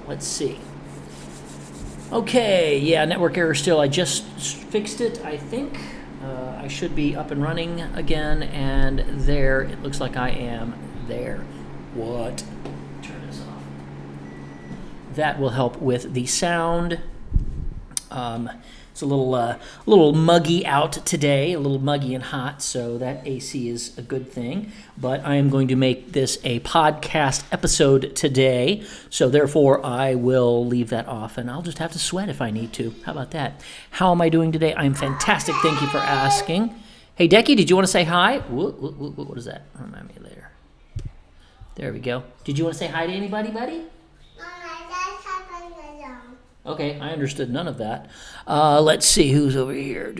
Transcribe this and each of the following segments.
let's see. Okay, yeah, network error still. I just fixed it, I think. I should be up and running again, and there, it looks like I am there. What? Turn this off. That will help with the sound. It's a little muggy out today, a little muggy and hot, so that AC is a good thing. But I am going to make this a podcast episode today, so therefore I will leave that off, and I'll just have to sweat if I need to. How about that? How am I doing today? I'm fantastic. Thank you for asking. Hey, Decky, did you want to say hi? What is that? Remind me later. There we go. Did you want to say hi to anybody, buddy? Okay, I understood none of that. Let's see who's over here.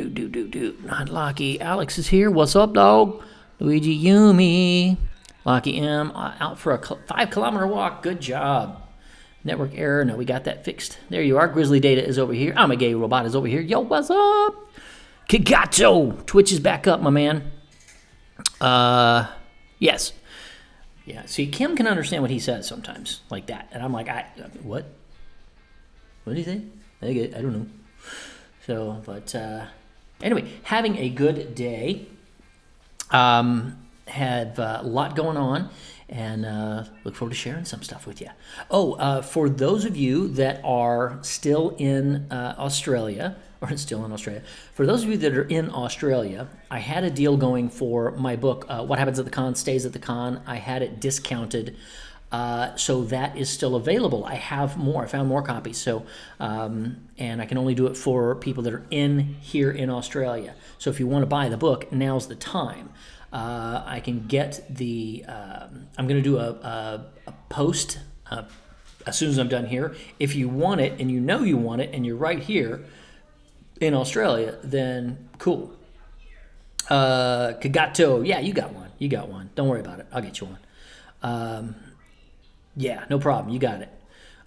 Not Lockie. Alex is here. What's up, dog? Luigi Yumi. Lockie M. Out for a 5-kilometer walk. Good job. Network error. No, we got that fixed. There you are. Grizzly Data is over here. I'm a gay robot is over here. Yo, what's up? Kagato. Twitch is back up, my man. Yes. Yeah, see, Kim can understand what he says sometimes, like that. And I'm like, what? What do you think? I don't know. So, but anyway, having a good day. Had a lot going on, and look forward to sharing some stuff with you. For those of you that are still in Australia, for those of you that are in Australia, I had a deal going for my book, What Happens at the Con Stays at the Con. I had it discounted. So that is still available. I have more. I found more copies. So, and I can only do it for people that are here in Australia. So if you want to buy the book, now's the time. I can get the. I'm going to do a post as soon as I'm done here. If you want it, and you know you want it, and you're right here in Australia, then cool. Kagato, yeah, you got one. You got one. Don't worry about it. I'll get you one. Yeah, no problem. You got it.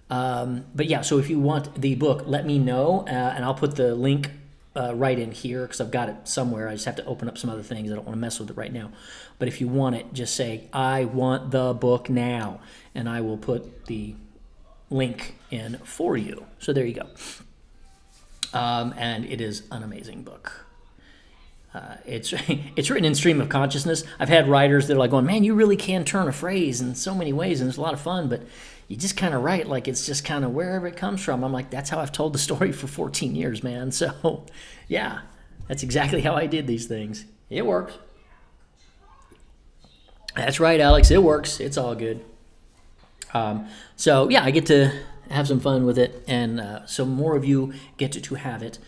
But yeah, so if you want the book, let me know, and I'll put the link right in here because I've got it somewhere. I just have to open up some other things. I don't want to mess with it right now. But if you want it, just say, I want the book now, and I will put the link in for you. So there you go. And it is an amazing book. It's written in stream of consciousness. I've had writers that are like going, man, you really can turn a phrase in so many ways, and it's a lot of fun, but you just kind of write like it's just kind of wherever it comes from. I'm like, that's how I've told the story for 14 years, man. So, yeah, that's exactly how I did these things. It works. That's right, Alex. It works. It's all good. So, yeah, I get to have some fun with it, and so more of you get to have it.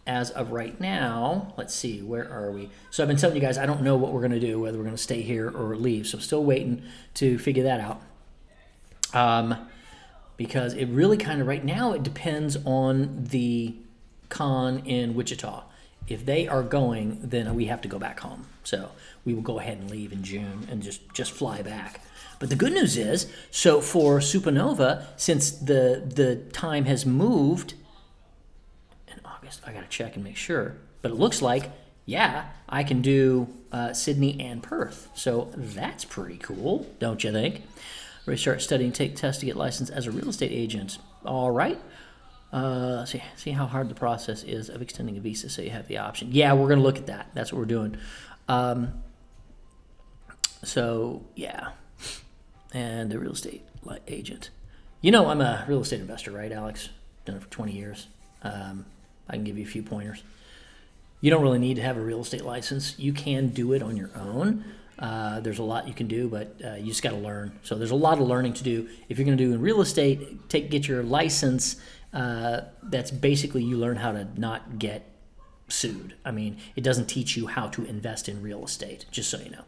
As of right now, let's see, where are we? So I've been telling you guys, I don't know what we're going to do, whether we're going to stay here or leave. So I'm still waiting to figure that out. Because it really kind of, right now, it depends on the con in Wichita. If they are going, then we have to go back home. So we will go ahead and leave in June and just fly back. But the good news is, so for Supernova, since the time has moved, I got to check and make sure. But it looks like, yeah, I can do Sydney and Perth. So that's pretty cool, don't you think? Ready to start studying, take tests to get licensed as a real estate agent. All right. See how hard the process is of extending a visa so you have the option. Yeah, we're going to look at that. That's what we're doing. So, yeah. And the real estate agent. You know I'm a real estate investor, right, Alex? Done it for 20 years. I can give you a few pointers. You don't really need to have a real estate license. You can do it on your own. There's a lot you can do, but you just got to learn. So there's a lot of learning to do. If you're going to do in real estate, get your license. That's basically you learn how to not get sued. I mean, it doesn't teach you how to invest in real estate, just so you know.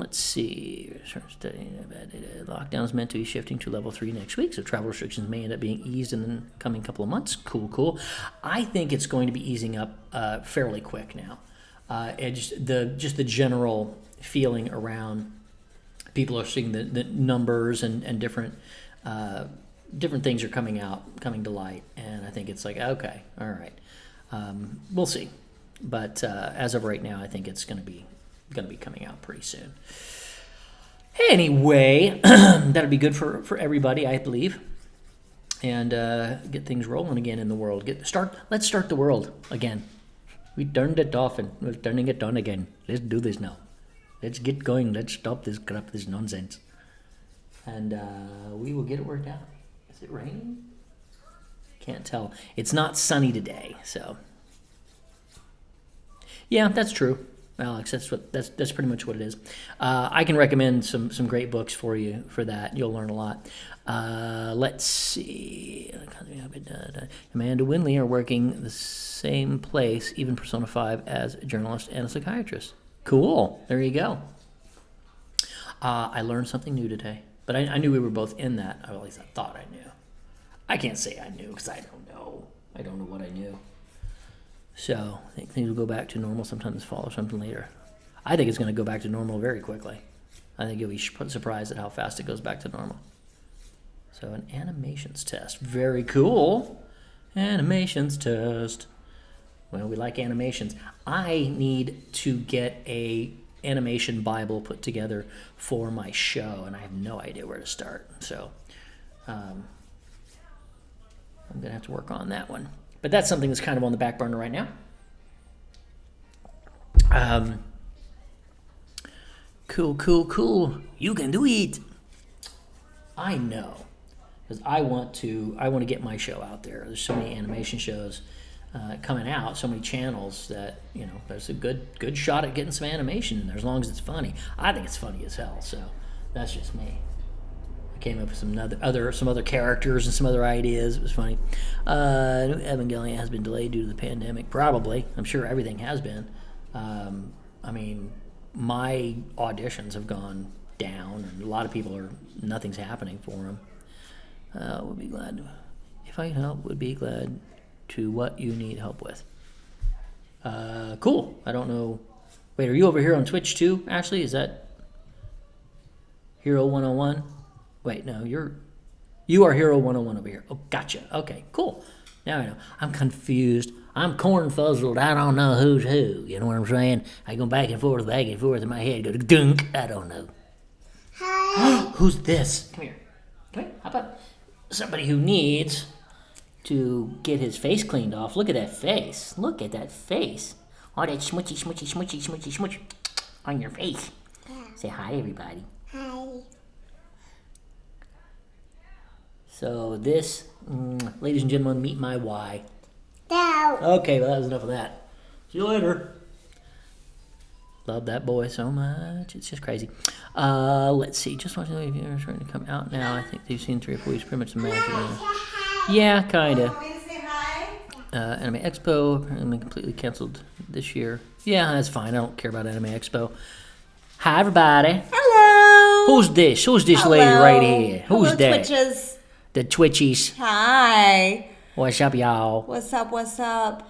Let's see. Lockdown is meant to be shifting to level 3 next week, so travel restrictions may end up being eased in the coming couple of months. Cool. I think it's going to be easing up fairly quick now. Just the general feeling around people are seeing the numbers and different things are coming to light, and I think it's like, okay, all right, we'll see. But as of right now, I think it's going to be coming out pretty soon. Anyway, that'll be good for everybody, I believe. And get things rolling again in the world. Let's start the world again. We turned it off and we're turning it on again. Let's do this now. Let's get going. Let's stop this crap, this nonsense. And we will get it worked out. Is it raining? Can't tell. It's not sunny today, so. Yeah, that's true, Alex. That's pretty much what it is. I can recommend some great books for you for that. You'll learn a lot. Let's see. Amanda Winley are working the same place, even Persona 5, as a journalist and a psychiatrist. Cool. There you go. I learned something new today, but I knew we were both in that. Or at least I thought I knew. I can't say I knew because I don't know. I don't know what I knew. So I think things will go back to normal sometime this fall or something later. I think it's going to go back to normal very quickly. I think you'll be surprised at how fast it goes back to normal. So an animations test. Very cool. Animations test. Well, we like animations. I need to get a animation Bible put together for my show, and I have no idea where to start. So I'm going to have to work on that one. But that's something that's kind of on the back burner right now. Cool. You can do it. I know, because I want to get my show out there. There's so many animation shows coming out, so many channels that there's a good shot at getting some animation in there as long as it's funny. I think it's funny as hell. So that's just me. Came up with some other characters and some other ideas. It was funny. Evangelion has been delayed due to the pandemic. Probably. I'm sure everything has been. I mean, my auditions have gone down, and a lot of people nothing's happening for them. Would be glad if I can help. Would be glad to what you need help with. Cool. I don't know. Wait, are you over here on Twitch too, Ashley? Is that Hero 101? Wait, no, you are Hero 101 over here. Oh, gotcha. Okay, cool. Now I know. I'm confused. I'm corn-fuzzled. I don't know who's who. You know what I'm saying? I go back and forth in my head. Go dunk. I don't know. Hi. Who's this? Come here. How about somebody who needs to get his face cleaned off? Look at that face. Look at that face. All that smooch on your face. Yeah. Say hi, everybody. Hi. So this, ladies and gentlemen, meet my why. No. Okay, well that was enough of that. See you later. Love that boy so much. It's just crazy. Let's see. Just watching the viewers starting to come out now. I think they've seen 3 or 4 weeks. Pretty much imagine. Yeah, kind of. Want me to say hi? Anime Expo apparently completely canceled this year. Yeah, that's fine. I don't care about Anime Expo. Hi, everybody. Hello. Who's this? Who's this lady right here? Who's Hello, that? Twitches. The Twitchies. Hi. What's up, y'all? What's up?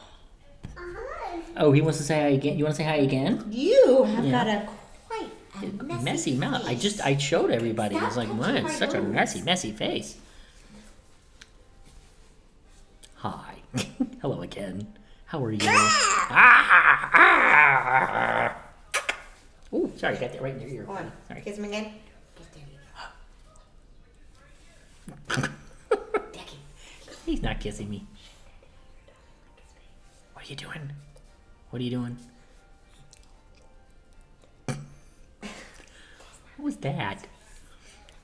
Oh, he wants to say hi again. You want to say hi again? You have Yeah. got a quite a Messy mouth. face. I showed everybody. Stop It's like, touching man, my it's such a nose. messy face. Hi. Hello again. How are you? Oh, sorry, got that right in your ear. Go on. Sorry. Kiss me again. He's not kissing me. What are you doing? What are you doing? What was that?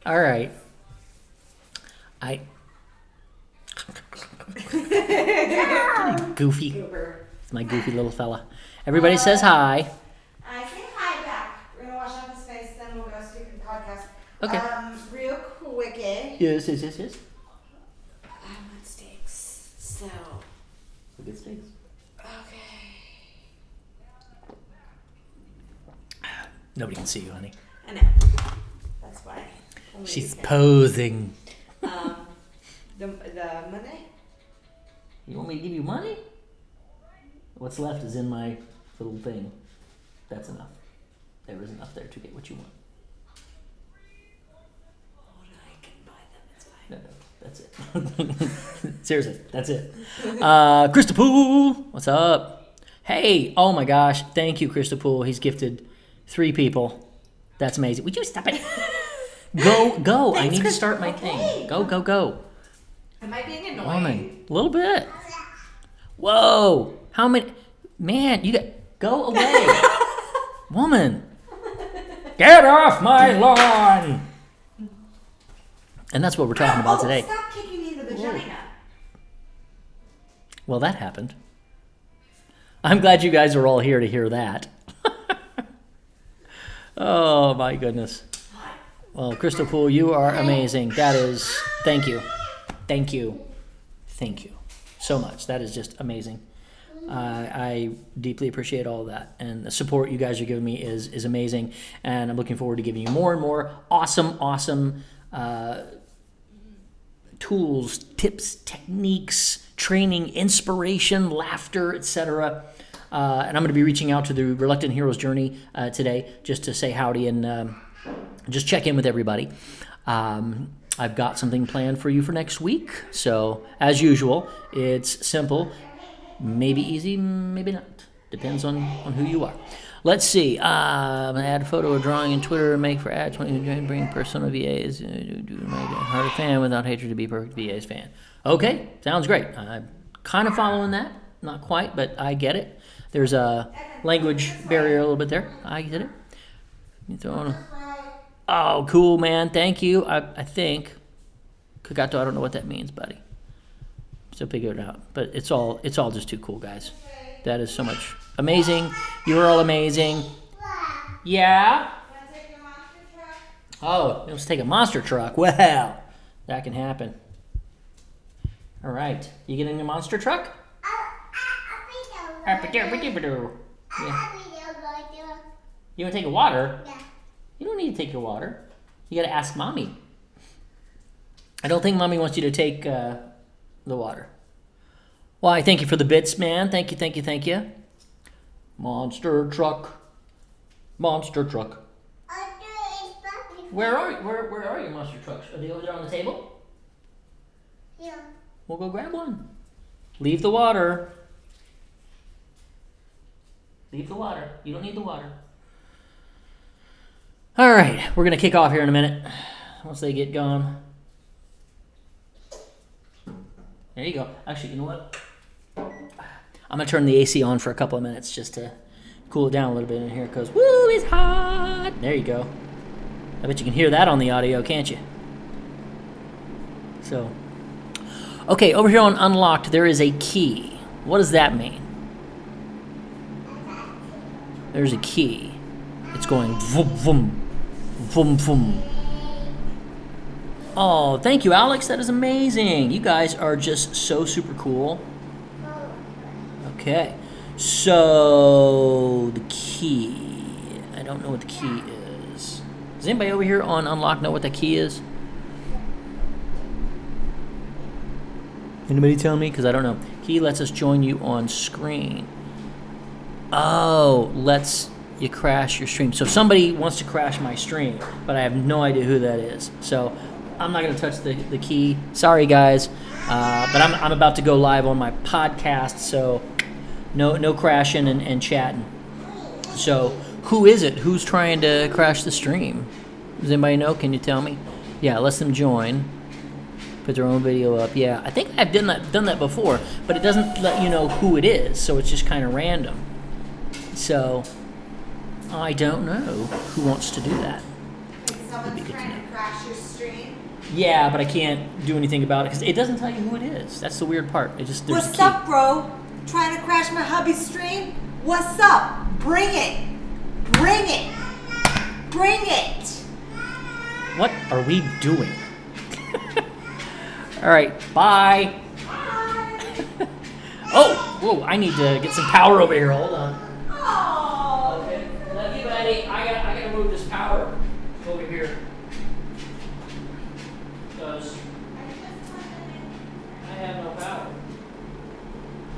All right. Goofy. It's my goofy little fella. Everybody says hi. I say hi back. We're gonna wash off his face, then we'll go stupid podcast. Okay. Real quickie. Yes. I want steaks. So. Good steaks. Okay. Nobody can see you, honey. I know. That's why. Only She's you can. posing. The Monday? You want me to give you money? What's left is in my little thing. That's enough. There is enough there to get what you want. Oh, no, I can buy them. It's fine. No, that's it. Seriously, that's it. Krista Poole, what's up? Hey, oh my gosh, thank you, Krista Poole. He's gifted 3 people. That's amazing. Would you stop it? Go. I Thanks, need to start my Christopher. thing. Okay. Go. Am I being annoying? Woman, a little bit. Whoa. How many? Man, you got. Go away. Woman. Get off my lawn. And that's what we're talking about today. Stop kicking me in the vagina. Well, that happened. I'm glad you guys are all here to hear that. Oh, my goodness. Well, Crystal Pool, you are amazing. That is, thank you. Thank you so much. That is just amazing. I deeply appreciate all of that. And the support you guys are giving me is amazing. And I'm looking forward to giving you more and more awesome tools, tips, techniques, training, inspiration, laughter, etc. And I'm going to be reaching out to the Reluctant Hero's Journey today just to say howdy and just check in with everybody. I've got something planned for you for next week. So, as usual, it's simple, maybe easy, maybe not. Depends on who you are. Let's see. Add a photo or drawing in Twitter and make for ads. Bring persona VAs. Do make a harder fan without hatred to be perfect VA's fan. Okay, sounds great. I'm kind of following that. Not quite, but I get it. There's a language barrier a little bit there. I get it. You throw on Oh, cool, man. Thank you. I think. Kagato, I don't know what that means, buddy. So figure it out. But it's all just too cool, guys. That is so much amazing. You're all amazing. Yeah? Want to take your monster truck? Oh, let's take a monster truck. Well, that can happen. All right. You get in your monster truck? Yeah. You want to take a water? Yeah. You don't need to take your water. You got to ask Mommy. I don't think Mommy wants you to take the water. Why, thank you for the bits, man. Thank you. Monster truck. Where are your monster trucks? Are they over there on the table? Yeah. We'll go grab one. Leave the water. You don't need the water. All right, we're going to kick off here in a minute once they get gone. There you go. Actually, you know what? I'm going to turn the AC on for a couple of minutes just to cool it down a little bit in here because, woo, it's hot. There you go. I bet you can hear that on the audio, can't you? So, okay, over here on Unlocked, there is a key. What does that mean? There's a key. It's going vroom, vroom, vroom, vroom. Oh, thank you, Alex. That is amazing. You guys are just so super cool. Okay. So, the key. I don't know what the key is. Does anybody over here on Unlock know what the key is? Anybody tell me? Because I don't know. Key lets us join you on screen. Oh, lets you crash your stream. So somebody wants to crash my stream, but I have no idea who that is. So I'm not going to touch the key. Sorry, guys. But I'm about to go live on my podcast, so no crashing and chatting. So who is it? Who's trying to crash the stream? Does anybody know? Can you tell me? Yeah, let them join. Put their own video up. Yeah, I think I've done that before, but it doesn't let you know who it is, so it's just kind of random. So I don't know who wants to do that. Someone's trying to crash your stream. Yeah, but I can't do anything about it because it doesn't tell you who it is. That's the weird part. It just there's a What's key. up, bro? Trying to crash my hubby's stream? What's up? Bring it. Bring it. Bring it. What are we doing? All right, bye. Oh, whoa! I need to get some power over here. Hold on. Oh. Okay, love you, buddy. I gotta move this power over here because I have no power.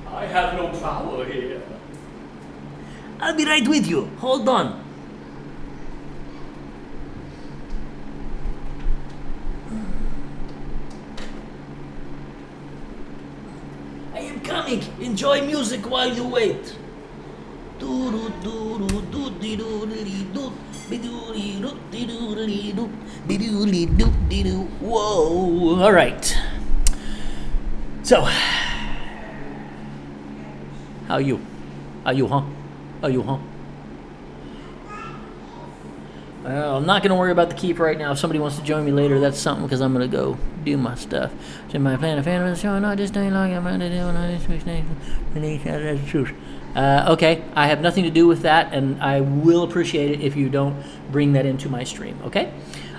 I have no power here. I'll be right with you. Hold on. I am coming. Enjoy music while you wait. Whoa. All right. So, how you? Are you, huh? Well, I'm not going to worry about the keep right now. If somebody wants to join me later, that's something, because I'm going to go do my stuff. So my plan of fan of the show, not just staying long, I'm going to do that's the truth. Okay, I have nothing to do with that, and I will appreciate it if you don't bring that into my stream, okay?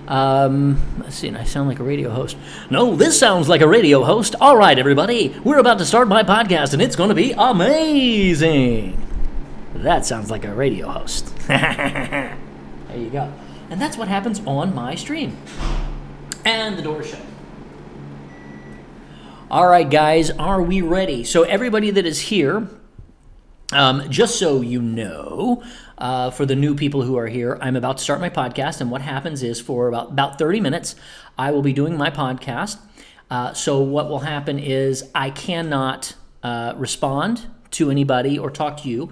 Let's see, and I sound like a radio host. No, this sounds like a radio host. All right, everybody, we're about to start my podcast, and it's going to be amazing. That sounds like a radio host. There you go. And that's what happens on my stream. And the door is shut. All right, guys, are we ready? So everybody that is here, just so you know, for the new people who are here, I'm about to start my podcast, and what happens is for about 30 minutes, I will be doing my podcast. So what will happen is I cannot respond to anybody or talk to you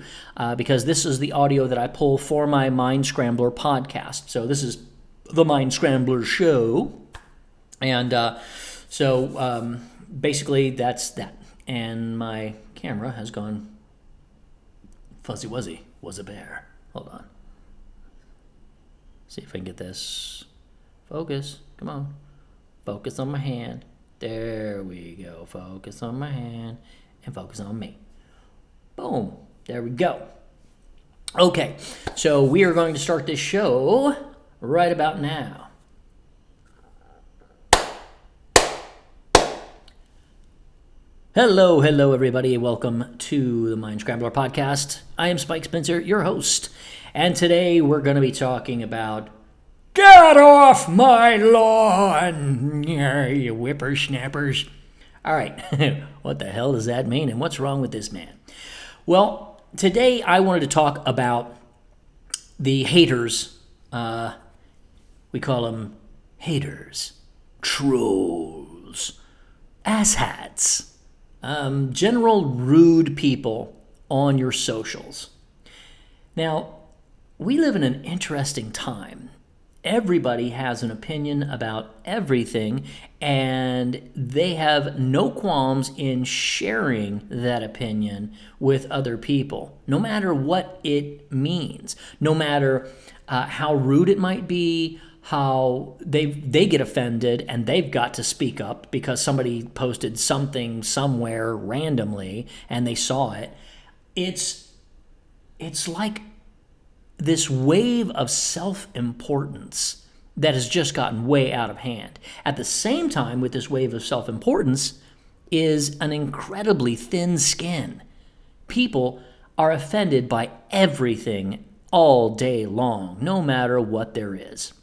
because this is the audio that I pull for my Mind Scrambler podcast. So this is the Mind Scrambler show, and so basically that's that. And my camera has gone fuzzy wuzzy, was a bear. Hold on. See if I can get this. Focus. Come on. Focus on my hand. There we go. Focus on my hand and focus on me. Boom. There we go. Okay. So we are going to start this show right about now. Hello, everybody. Welcome to the Mind Scrambler podcast. I am Spike Spencer, your host, and today we're going to be talking about Get Off My Lawn, you whippersnappers. All right, what the hell does that mean, and what's wrong with this man? Well, today I wanted to talk about the haters. We call them haters, trolls, asshats. General rude people on your socials. Now, we live in an interesting time. Everybody has an opinion about everything, and they have no qualms in sharing that opinion with other people, no matter what it means, no matter how rude it might be, how they get offended and they've got to speak up because somebody posted something somewhere randomly and they saw it. It's like this wave of self-importance that has just gotten way out of hand. At the same time, with this wave of self-importance is an incredibly thin skin. People are offended by everything all day long, no matter what there is.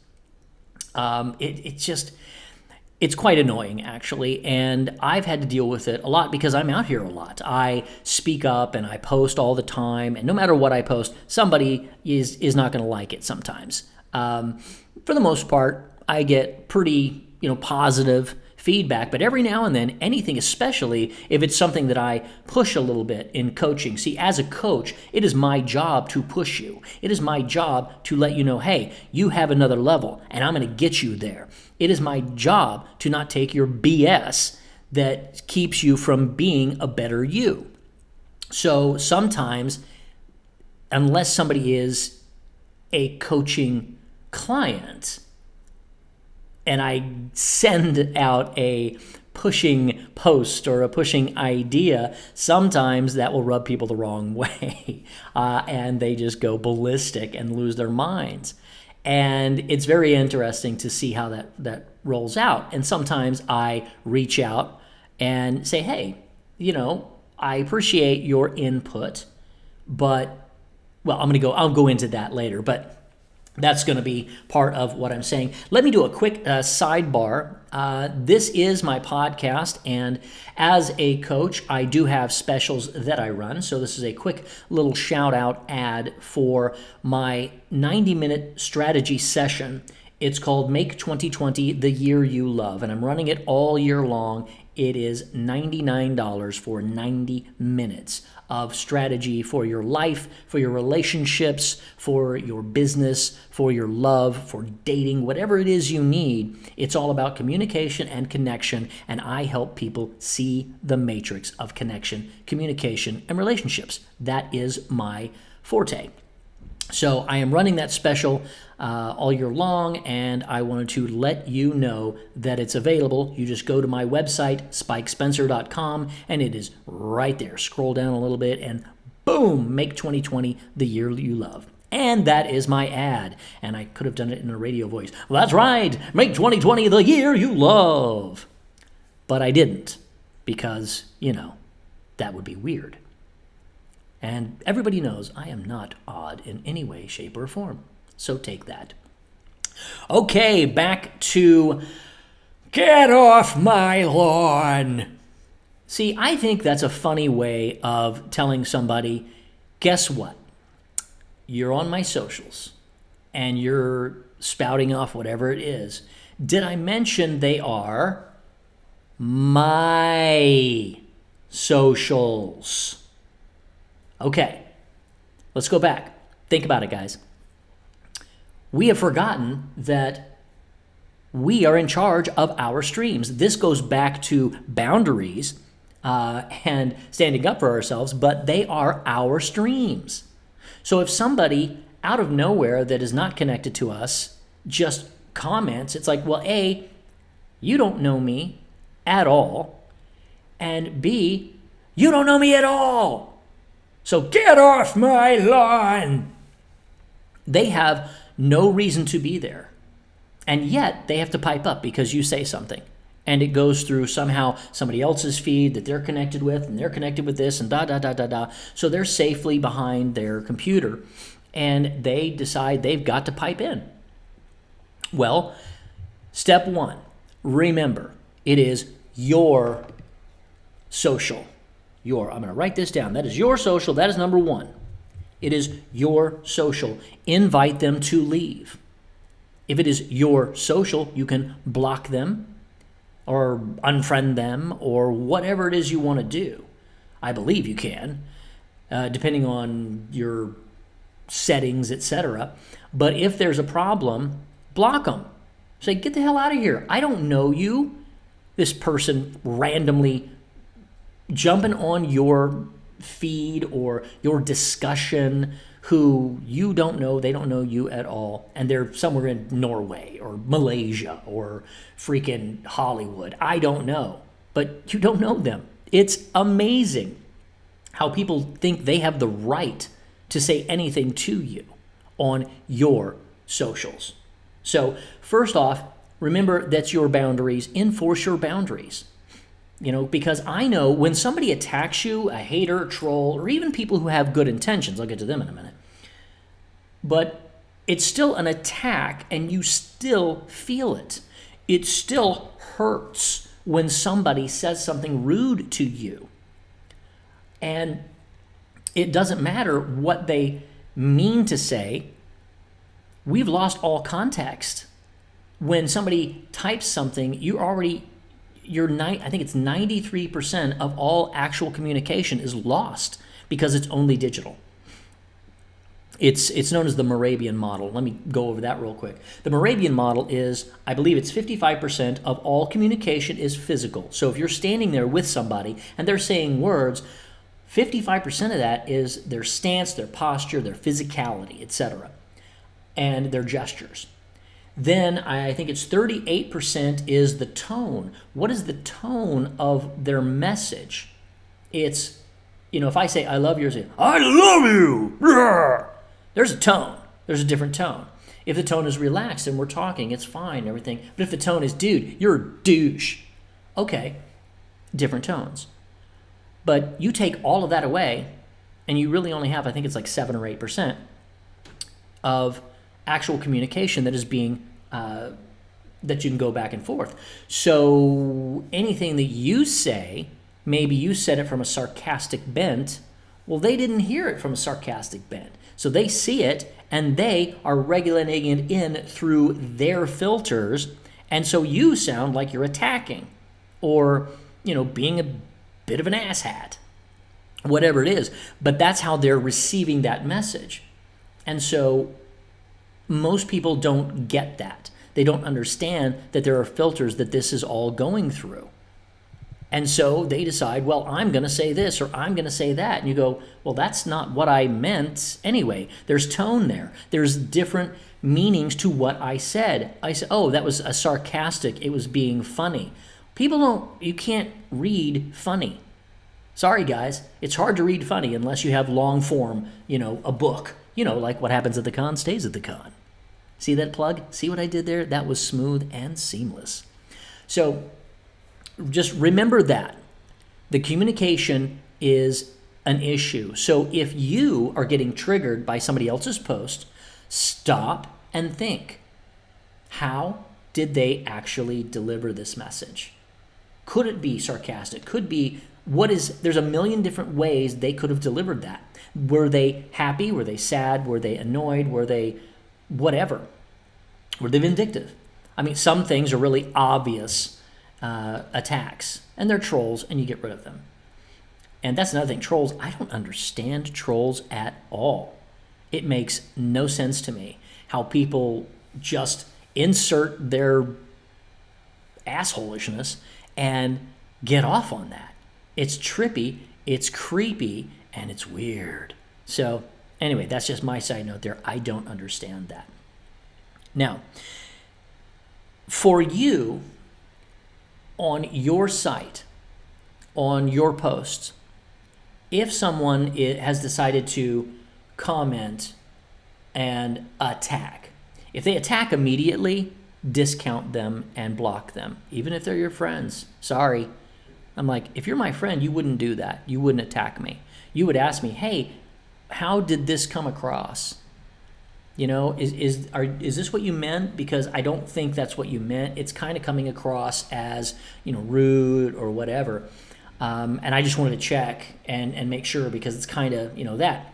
It's quite annoying, actually, and I've had to deal with it a lot because I'm out here a lot. I speak up and I post all the time, and no matter what I post, somebody is not going to like it sometimes. For the most part, I get pretty positive feedback, but every now and then, anything, especially if it's something that I push a little bit in coaching. See, as a coach, it is my job to push you. It is my job to let you know, hey, you have another level, and I'm going to get you there. It is my job to not take your BS that keeps you from being a better you. So sometimes, unless somebody is a coaching client, and I send out a pushing post or a pushing idea, sometimes that will rub people the wrong way. And they just go ballistic and lose their minds. And it's very interesting to see how that rolls out. And sometimes I reach out and say, hey, I appreciate your input, but, well, I'll go into that later, but that's going to be part of what I'm saying. Let me do a quick sidebar. This is my podcast, and as a coach, I do have specials that I run. So this is a quick little shout-out ad for my 90-minute strategy session It's called Make 2020 the Year You Love, and I'm running it all year long. It is $99 for 90 minutes of strategy for your life, for your relationships, for your business, for your love, for dating, whatever it is you need. It's all about communication and connection, and I help people see the matrix of connection, communication, and relationships. That is my forte. So I am running that special all year long, and I wanted to let you know that it's available. You just go to my website, spikespencer.com, and it is right there. Scroll down a little bit, and boom, make 2020 the year you love. And that is my ad. And I could have done it in a radio voice. Well, that's right. Make 2020 the year you love. But I didn't because, that would be weird. And everybody knows I am not odd in any way, shape, or form. So take that. Okay, back to Get Off My Lawn. See, I think that's a funny way of telling somebody, guess what? You're on my socials, and you're spouting off whatever it is. Did I mention they are my socials? Okay, let's go back. Think about it, guys. We have forgotten that we are in charge of our streams. This goes back to boundaries and standing up for ourselves, but they are our streams. So if somebody out of nowhere that is not connected to us just comments, it's like, well, A, you don't know me at all, and B, you don't know me at all. So get off my lawn. They have no reason to be there. And yet they have to pipe up because you say something. And it goes through somehow somebody else's feed that they're connected with, and they're connected with this, and da. So they're safely behind their computer, and they decide they've got to pipe in. Well, step one, remember, it is your social. I'm going to write this down. That is your social. That is number one. It is your social. Invite them to leave. If it is your social, you can block them or unfriend them or whatever it is you want to do. I believe you can, depending on your settings, etc. But if there's a problem, block them. Say, get the hell out of here. I don't know you. This person randomly jumping on your feed or your discussion who you don't know, they don't know you at all, and they're somewhere in Norway or Malaysia or freaking Hollywood. I don't know, but you don't know them. It's amazing how people think they have the right to say anything to you on your socials. So first off, remember that's your boundaries. Enforce your boundaries. Because I know when somebody attacks you, a hater, a troll, or even people who have good intentions, I'll get to them in a minute, but it's still an attack and you still feel it. It still hurts when somebody says something rude to you. And it doesn't matter what they mean to say. We've lost all context. When somebody types something, I think it's 93% of all actual communication is lost because it's only digital. It's known as the Moravian model. Let me go over that real quick. The Moravian model is, I believe it's 55% of all communication is physical. So if you're standing there with somebody and they're saying words, 55% of that is their stance, their posture, their physicality, etc., and their gestures. Then I think it's 38% is the tone. What is the tone of their message? It's, if I say, I love you, or say, I love you. There's a tone. There's a different tone. If the tone is relaxed and we're talking, it's fine, everything. But if the tone is, dude, you're a douche. Okay, different tones. But you take all of that away, and you really only have, I think it's like 7 or 8% of actual communication that is being that you can go back and forth. So anything that you say, maybe you said it from a sarcastic bent. Well, they didn't hear it from a sarcastic bent. So they see it and they are regulating it in through their filters. And so you sound like you're attacking or, being a bit of an asshat, whatever it is. But that's how they're receiving that message. And so most people don't get that. They don't understand that there are filters that this is all going through. And so they decide, well, I'm going to say this or I'm going to say that. And you go, well, that's not what I meant anyway. There's tone there. There's different meanings to what I said. I said, oh, that was a sarcastic. It was being funny. You can't read funny. Sorry, guys. It's hard to read funny unless you have long form, a book. Like what happens at the con stays at the con. See that plug? See what I did there? That was smooth and seamless. So just remember that. The communication is an issue. So if you are getting triggered by somebody else's post, stop and think. How did they actually deliver this message? Could it be sarcastic? Could be, there's a million different ways they could have delivered that. Were they happy? Were they sad? Were they annoyed? Were they whatever? Were they vindictive? I mean, some things are really obvious attacks, and they're trolls, and you get rid of them. And that's another thing. Trolls, I don't understand trolls at all. It makes no sense to me how people just insert their assholishness and get off on that. It's trippy, it's creepy, and it's weird. So anyway, that's just my side note there. I don't understand that. Now, for you, on your site, on your posts, if someone has decided to comment and attack, if they attack immediately, discount them and block them, even if they're your friends. Sorry. I'm like, if you're my friend, you wouldn't do that. You wouldn't attack me. You would ask me, hey, how did this come across? Is this what you meant? Because I don't think that's what you meant. It's kind of coming across as, rude or whatever. And I just wanted to check and make sure, because it's kind of, that.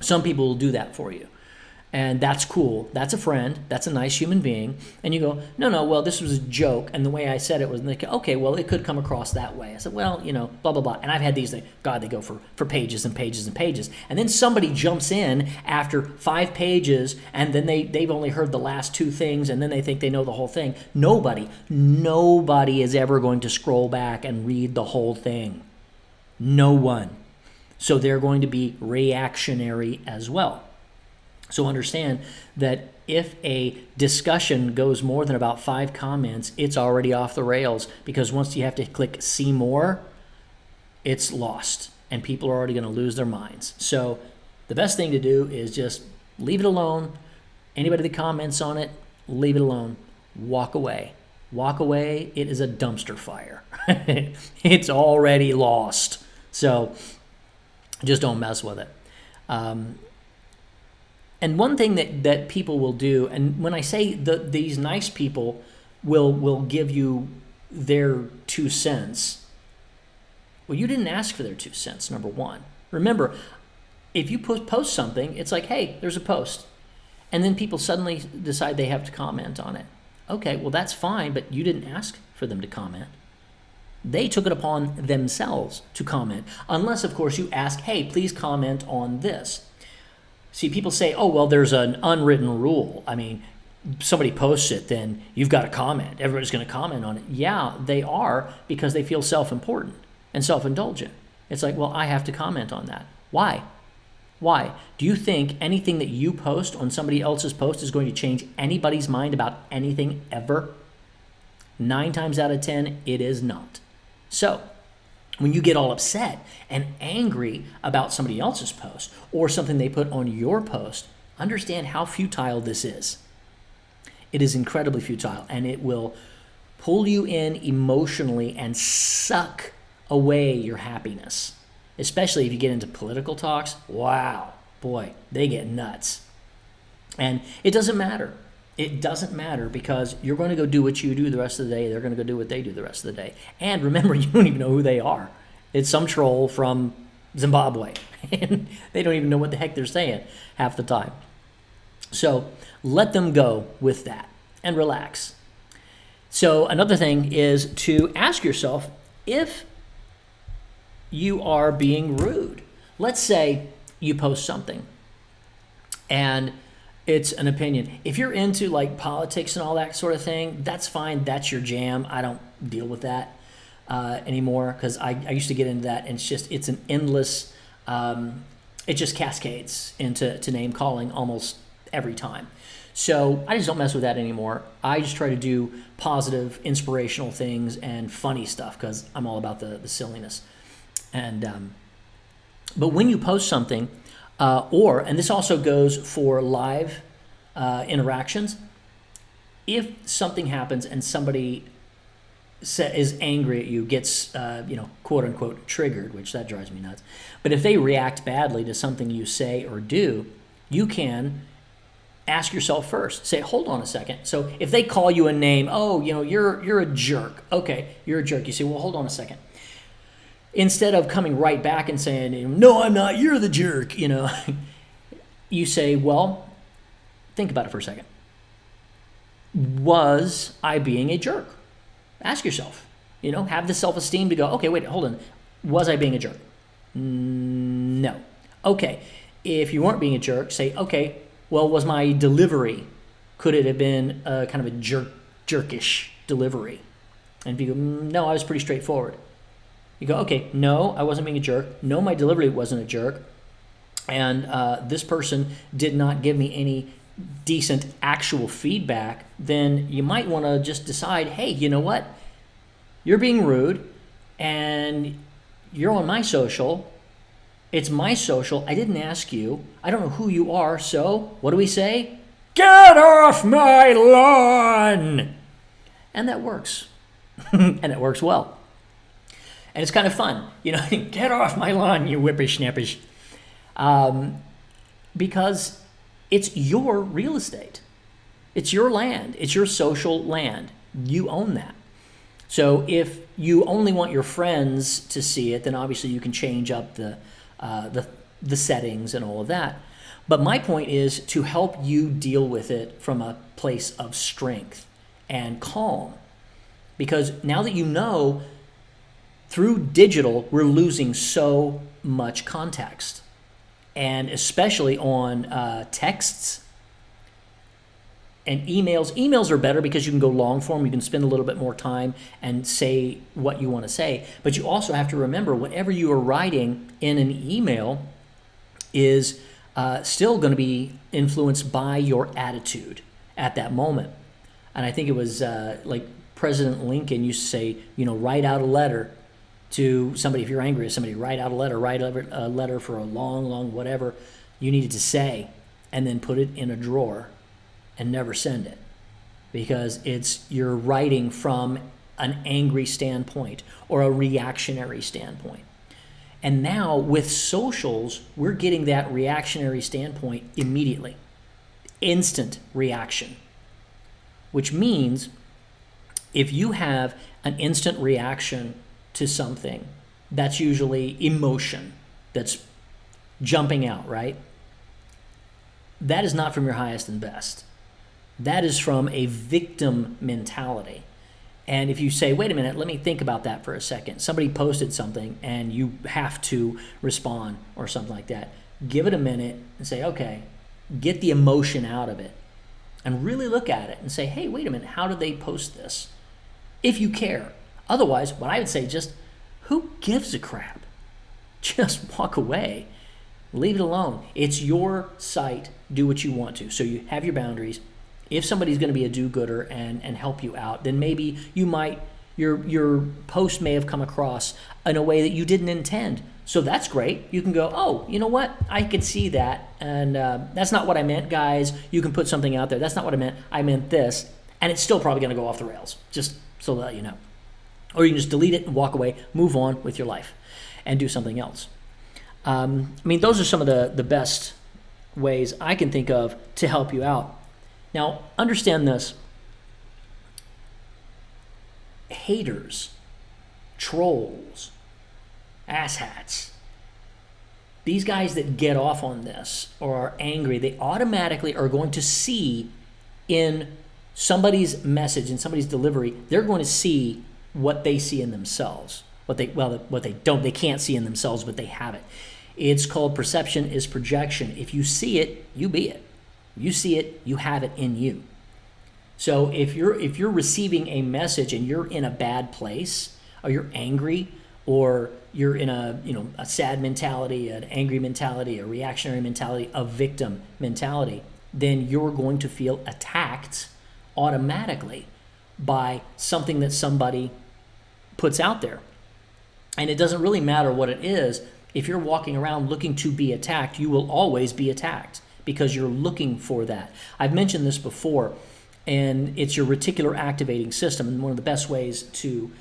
Some people will do that for you. And that's cool. That's a friend. That's a nice human being. And you go, no, well, this was a joke. And the way I said it was, like, okay, well, it could come across that way. I said, well, blah, blah, blah. And I've had these, they go for pages and pages and pages. And then somebody jumps in after 5 pages, and then they've only heard the last 2 things, and then they think they know the whole thing. Nobody is ever going to scroll back and read the whole thing. No one. So they're going to be reactionary as well. So understand that if a discussion goes more than about 5 comments, it's already off the rails, because once you have to click see more, it's lost and people are already going to lose their minds. So the best thing to do is just leave it alone. Anybody that comments on it, leave it alone. Walk away. Walk away. It is a dumpster fire. It's already lost. So just don't mess with it. And one thing that people will do, and when I say these nice people will give you their 2 cents, well, you didn't ask for their 2 cents, number one. Remember, if you post something, it's like, hey, there's a post. And then people suddenly decide they have to comment on it. Okay, well, that's fine, but you didn't ask for them to comment. They took it upon themselves to comment, unless, of course, you ask, hey, please comment on this. See, people say, oh, well, there's an unwritten rule. I mean, somebody posts it, then you've got to comment. Everybody's going to comment on it. Yeah, they are, because they feel self-important and self-indulgent. It's like, well, I have to comment on that. Why? Why? Do you think anything that you post on somebody else's post is going to change anybody's mind about anything ever? 9 times out of 10, it is not. So when you get all upset and angry about somebody else's post or something they put on your post, understand how futile this is. It is incredibly futile, and it will pull you in emotionally and suck away your happiness, especially if you get into political talks. Wow, boy, they get nuts. And it doesn't matter. It doesn't matter, because you're going to go do what you do the rest of the day. They're going to go do what they do the rest of the day. And remember, you don't even know who they are. It's some troll from Zimbabwe. And they don't even know what the heck they're saying half the time. So let them go with that and relax. So another thing is to ask yourself if you are being rude. Let's say you post something and it's an opinion. If you're into like politics and all that sort of thing, that's fine. That's your jam. I don't deal with that anymore because I used to get into that, and it's an endless, it just cascades into name calling almost every time. So I just don't mess with that anymore. I just try to do positive, inspirational things and funny stuff because I'm all about the silliness. And but when you post something, and this also goes for live interactions, if something happens and somebody is angry at you, gets quote unquote triggered, which that drives me nuts. But if they react badly to something you say or do, you can ask yourself first. Say, hold on a second. So if they call you a name, you're a jerk. Okay, you're a jerk. You say, well, hold on a second. Instead of coming right back and saying, no, I'm not, you're the jerk, you say, well, think about it for a second. Was I being a jerk? Ask yourself, have the self-esteem to go, okay, wait, hold on. Was I being a jerk? No. Okay. If you weren't being a jerk, say, okay, well, was my delivery, could it have been a kind of a jerkish delivery? And if you go, no, I was pretty straightforward. You go, okay, no, I wasn't being a jerk. No, my delivery wasn't a jerk. And this person did not give me any decent actual feedback. Then you might want to just decide, hey, you know what? You're being rude and you're on my social. It's my social. I didn't ask you. I don't know who you are. So what do we say? Get off my lawn! And that works. And it works well. And it's kind of fun. Get off my lawn, you whippersnappers. Because it's your real estate. It's your land. It's your social land. You own that. So if you only want your friends to see it, then obviously you can change up the settings and all of that. But my point is to help you deal with it from a place of strength and calm. Because now that you know, through digital, we're losing so much context. And especially on texts and emails. Emails are better because you can go long form. You can spend a little bit more time and say what you want to say. But you also have to remember whatever you are writing in an email is still going to be influenced by your attitude at that moment. And I think it was like President Lincoln used to say, write out a letter to somebody. If you're angry at somebody, write out a letter. Write a letter for a long whatever you needed to say, and then put it in a drawer and never send it, because you're writing from an angry standpoint or a reactionary standpoint. And now with socials, we're getting that reactionary standpoint immediately, instant reaction, which means if you have an instant reaction to something, that's usually emotion that's jumping out, right? That is not from your highest and best. That is from a victim mentality. And if you say, wait a minute, let me think about that for a second. Somebody posted something and you have to respond or something like that. Give it a minute and say, okay, get the emotion out of it and really look at it and say, hey, wait a minute, how did they post this? If you care. Otherwise, what I would say, just who gives a crap? Just walk away. Leave it alone. It's your site. Do what you want to. So you have your boundaries. If somebody's going to be a do-gooder and help you out, then maybe your post may have come across in a way that you didn't intend. So that's great. You can go, oh, you know what? I can see that. And that's not what I meant, guys. You can put something out there. That's not what I meant. I meant this. And it's still probably going to go off the rails, just so that you know. Or you can just delete it and walk away, move on with your life, and do something else. Those are some of the best ways I can think of to help you out. Now, understand this. Haters, trolls, asshats, these guys that get off on this or are angry, they automatically are going to see in somebody's message, in somebody's delivery, they're going to see what they see in themselves. What they can't see in themselves, but they have it. It's called perception is projection. If you see it, you be it. You see it, you have it in you. So if you're receiving a message and you're in a bad place, or you're angry, or you're in a sad mentality, an angry mentality, a reactionary mentality, a victim mentality, then you're going to feel attacked automatically by something that somebody puts out there. And it doesn't really matter what it is. If you're walking around looking to be attacked, you will always be attacked because you're looking for that. I've mentioned this before, and it's your reticular activating system. And one of the best ways to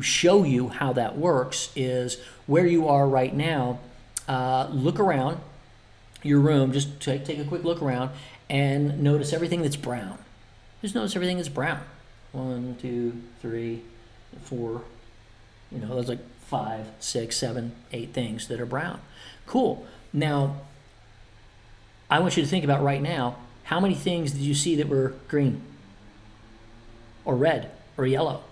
show you how that works is where you are right now. Look around your room. Just take a quick look around and notice everything that's brown. Just notice everything that's brown. 1, 2, 3, 4. There's like 5, 6, 7, 8 things that are brown. Cool. Now, I want you to think about right now, how many things did you see that were green or red or yellow?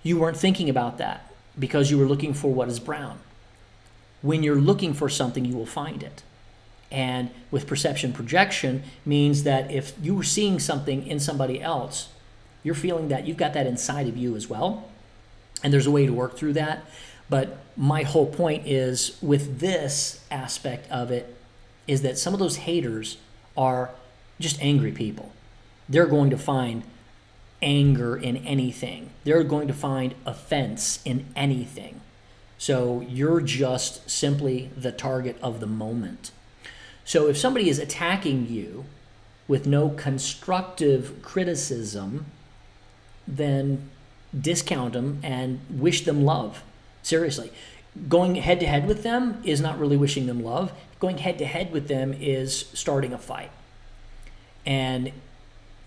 You weren't thinking about that because you were looking for what is brown. When you're looking for something, you will find it. And with perception projection means that if you were seeing something in somebody else, you're feeling that you've got that inside of you as well. And there's a way to work through that. But my whole point is with this aspect of it is that some of those haters are just angry people. They're going to find anger in anything. They're going to find offense in anything. So you're just simply the target of the moment. So if somebody is attacking you with no constructive criticism, then discount them and wish them love. Seriously. Going head to head with them is not really wishing them love. Going head to head with them is starting a fight. And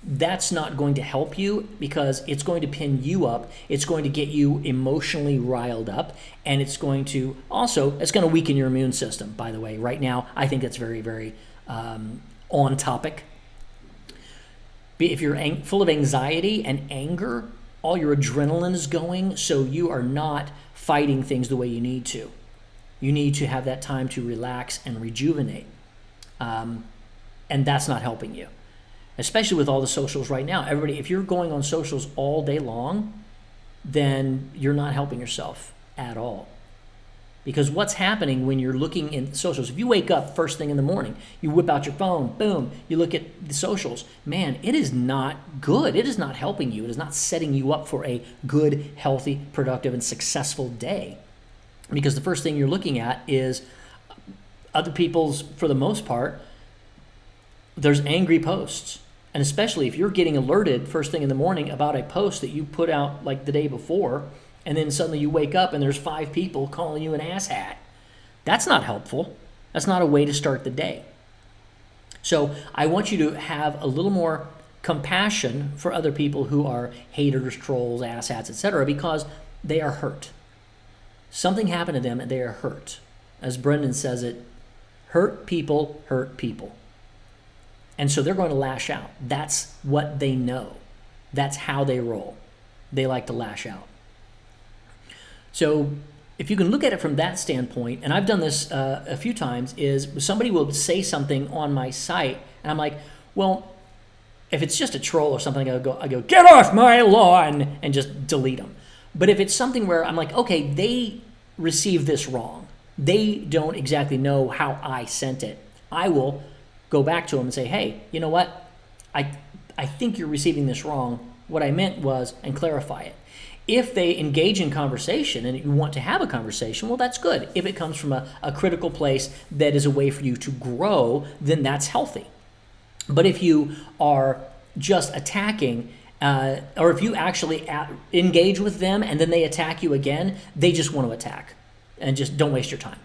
that's not going to help you because it's going to pin you up. It's going to get you emotionally riled up. And it's going to weaken your immune system, by the way. Right now, I think that's very, very on topic. If you're full of anxiety and anger, all your adrenaline is going, so you are not fighting things the way you need to. You need to have that time to relax and rejuvenate. And that's not helping you, especially with all the socials right now. Everybody, if you're going on socials all day long, then you're not helping yourself at all. Because what's happening when you're looking in socials, if you wake up first thing in the morning, you whip out your phone, boom, you look at the socials, man, it is not good. It is not helping you. It is not setting you up for a good, healthy, productive, and successful day. Because the first thing you're looking at is other people's, for the most part, there's angry posts. And especially if you're getting alerted first thing in the morning about a post that you put out like the day before, and then suddenly you wake up and there's 5 people calling you an asshat. That's not helpful. That's not a way to start the day. So I want you to have a little more compassion for other people who are haters, trolls, asshats, etc., because they are hurt. Something happened to them and they are hurt. As Brendan says it, hurt people hurt people. And so they're going to lash out. That's what they know. That's how they roll. They like to lash out. So if you can look at it from that standpoint, and I've done this a few times, is somebody will say something on my site, and I'm like, well, if it's just a troll or something, I go, get off my lawn, and just delete them. But if it's something where I'm like, okay, they received this wrong. They don't exactly know how I sent it. I will go back to them and say, hey, you know what? I think you're receiving this wrong. What I meant was, and clarify it. If they engage in conversation and you want to have a conversation, well, that's good. If it comes from a critical place that is a way for you to grow, then that's healthy. But if you are just attacking, or if you actually engage with them and then they attack you again, they just want to attack. And just don't waste your time.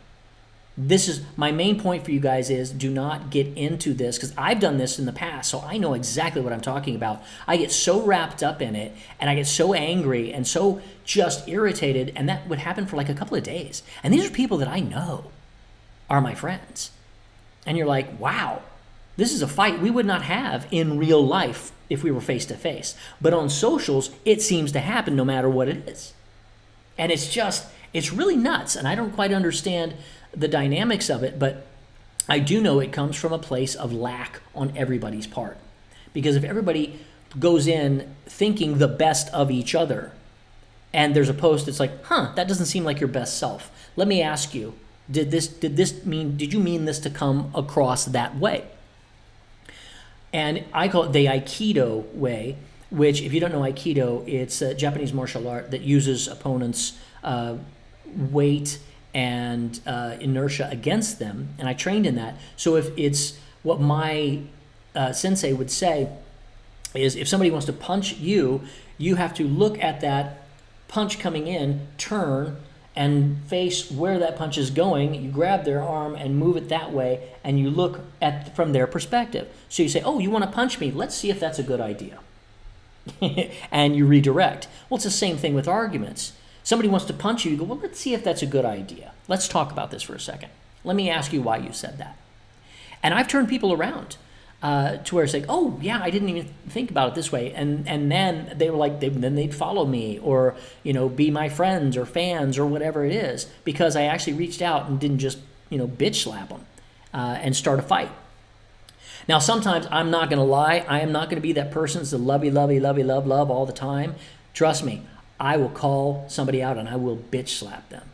This is my main point for you guys is do not get into this, because I've done this in the past, so I know exactly what I'm talking about. I get so wrapped up in it, and I get so angry and so just irritated, and that would happen for like a couple of days. And these are people that I know are my friends. And you're like, wow, this is a fight we would not have in real life if we were face to face. But on socials, it seems to happen no matter what it is. And it's really nuts, and I don't quite understand the dynamics of it, but I do know it comes from a place of lack on everybody's part. Because if everybody goes in thinking the best of each other, and there's a post that's like, that doesn't seem like your best self. Let me ask you, did you mean this to come across that way? And I call it the Aikido way, which, if you don't know Aikido, it's a Japanese martial art that uses opponents' weight and inertia against them, and I trained in that. So if it's what my sensei would say is, if somebody wants to punch you, you have to look at that punch coming in, turn, and face where that punch is going. You grab their arm and move it that way, and you look at from their perspective. So you say, oh, you want to punch me? Let's see if that's a good idea. And you redirect. Well, it's the same thing with arguments. Somebody wants to punch you, you go, well, let's see if that's a good idea. Let's talk about this for a second. Let me ask you why you said that. And I've turned people around to where it's like, oh, yeah, I didn't even think about it this way. And then they were like, then they'd follow me or, be my friends or fans or whatever it is, because I actually reached out and didn't just, bitch slap them and start a fight. Now, sometimes I'm not going to lie. I am not going to be that person that's a lovey, love all the time. Trust me. I will call somebody out and I will bitch slap them.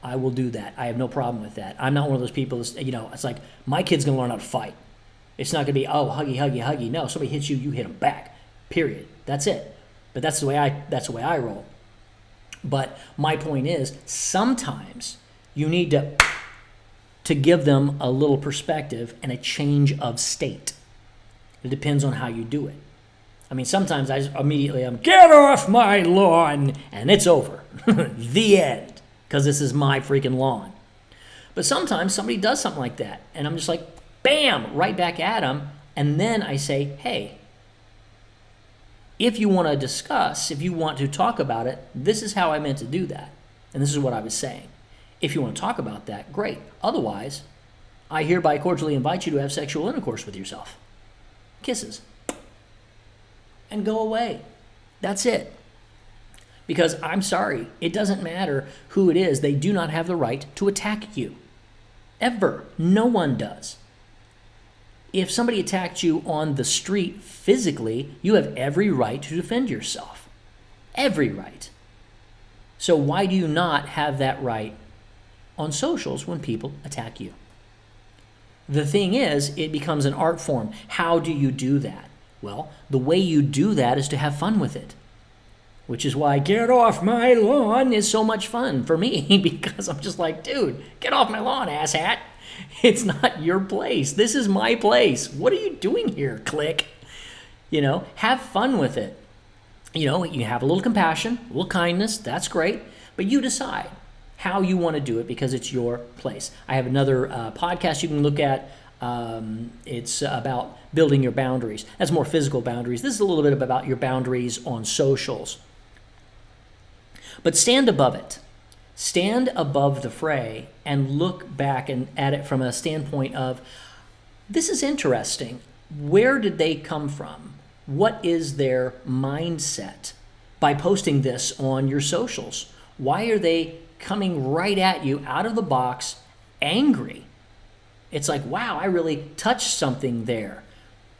I will do that. I have no problem with that. I'm not one of those people that's, it's like, my kid's going to learn how to fight. It's not going to be, oh, huggy. No, somebody hits you, you hit them back. Period. That's it. But that's the way I roll. But my point is, sometimes you need to give them a little perspective and a change of state. It depends on how you do it. I mean, sometimes I'm get off my lawn, and it's over. The end. Because this is my freaking lawn. But sometimes somebody does something like that, and I'm just like, bam, right back at them. And then I say, hey, if you want to discuss, if you want to talk about it, this is how I meant to do that. And this is what I was saying. If you want to talk about that, great. Otherwise, I hereby cordially invite you to have sexual intercourse with yourself. Kisses. And go away. That's it. Because I'm sorry, it doesn't matter who it is. They do not have the right to attack you. Ever. No one does. If somebody attacked you on the street physically, you have every right to defend yourself. Every right. So why do you not have that right on socials when people attack you? The thing is, it becomes an art form. How do you do that? Well, the way you do that is to have fun with it, which is why get off my lawn is so much fun for me, because I'm just like, dude, get off my lawn, asshat. It's not your place. This is my place. What are you doing here? Click. Have fun with it. You have a little compassion, a little kindness. That's great. But you decide how you want to do it because it's your place. I have another podcast you can look at. It's about building your boundaries. That's more physical boundaries. This is a little bit about your boundaries on socials. But stand above it. Stand above the fray and look back at it from a standpoint of, this is interesting. Where did they come from? What is their mindset by posting this on your socials? Why are they coming right at you out of the box angry? It's like, wow, I really touched something there.